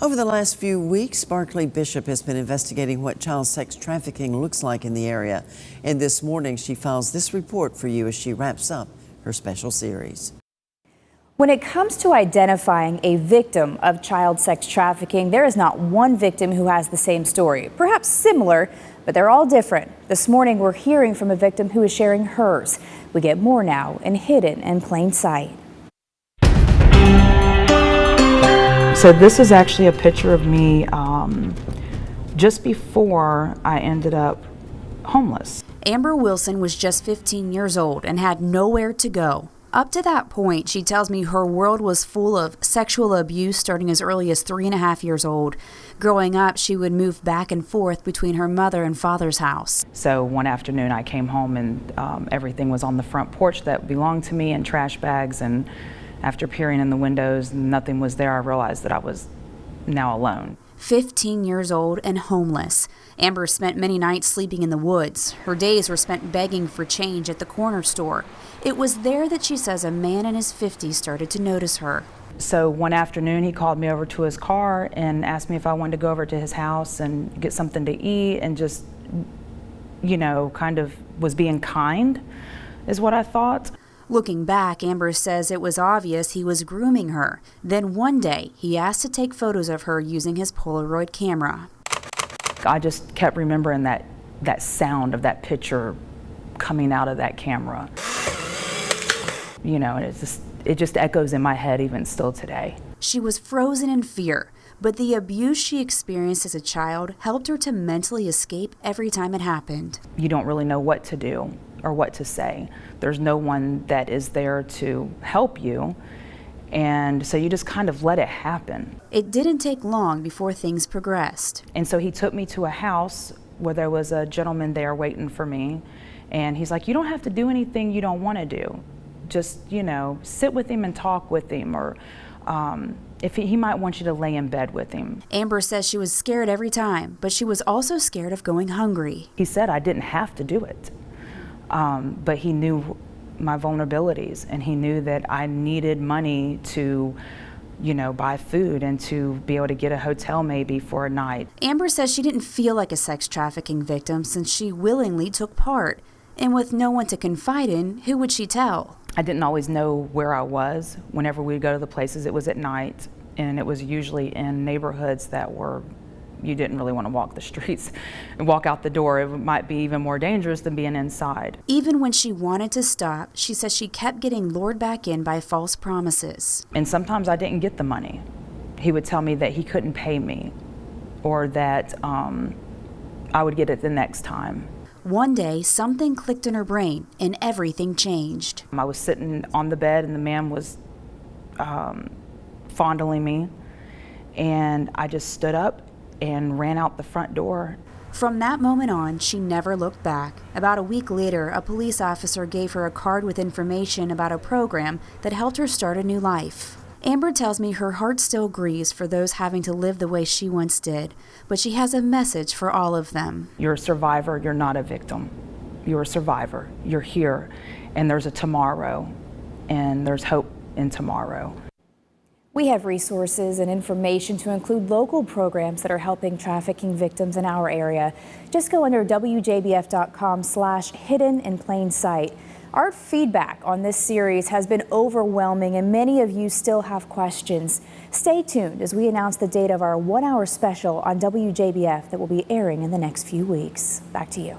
Over the last few weeks, Barclay Bishop has been investigating what child sex trafficking looks like in the area. And this morning, she files this report for you as she wraps up her special series. When it comes to identifying a victim of child sex trafficking, there is not one victim who has the same story. Perhaps similar, but they're all different. This morning, we're hearing from a victim who is sharing hers. We get more now in Hidden in Plain Sight. So this is actually a picture of me just before I ended up homeless. Amber Wilson was just 15 years old and had nowhere to go. Up to that point, she tells me her world was full of sexual abuse starting as early as 3.5 years old. Growing up, she would move back and forth between her mother and father's house. So one afternoon I came home and everything was on the front porch that belonged to me in trash bags, and after peering in the windows, nothing was there. I realized that I was now alone. 15 years old and homeless. Amber spent many nights sleeping in the woods. Her days were spent begging for change at the corner store. It was there that she says a man in his 50s started to notice her. So one afternoon he called me over to his car and asked me if I wanted to go over to his house and get something to eat, and just, you know, kind of was being kind, is what I thought. Looking back, Amber says it was obvious he was grooming her. Then one day, he asked to take photos of her using his Polaroid camera. I just kept remembering that sound of that picture coming out of that camera. You know, it just echoes in my head even still today. She was frozen in fear, but the abuse she experienced as a child helped her to mentally escape every time it happened. You don't really know what to do or what to say. There's no one that is there to help you, and so you just kind of let it happen. It didn't take long before things progressed. And so he took me to a house where there was a gentleman there waiting for me, and he's like, you don't have to do anything you don't want to do. Just, you know, sit with him and talk with him, or if he might want you to lay in bed with him. Amber says she was scared every time, but she was also scared of going hungry. He said I didn't have to do it, but he knew my vulnerabilities, and he knew that I needed money to, you know, buy food and to be able to get a hotel maybe for a night. Amber says she didn't feel like a sex trafficking victim since she willingly took part. And with no one to confide in, who would she tell? I didn't always know where I was. Whenever we'd go to the places, it was at night, and it was usually in neighborhoods that were, you didn't really want to walk the streets and walk out the door. It might be even more dangerous than being inside. Even when she wanted to stop, she says she kept getting lured back in by false promises. And sometimes I didn't get the money. He would tell me that he couldn't pay me, or that I would get it the next time. One day, something clicked in her brain and everything changed. I was sitting on the bed and the man was fondling me, and I just stood up and ran out the front door. From that moment on, she never looked back. About a week later, a police officer gave her a card with information about a program that helped her start a new life. Amber tells me her heart still grieves for those having to live the way she once did, but she has a message for all of them. You're a survivor, you're not a victim. You're a survivor, you're here, and there's a tomorrow, and there's hope in tomorrow. We have resources and information to include local programs that are helping trafficking victims in our area. Just go under WJBF.com/hidden in plain sight. Our feedback on this series has been overwhelming, and many of you still have questions. Stay tuned as we announce the date of our 1-hour special on WJBF that will be airing in the next few weeks. Back to you.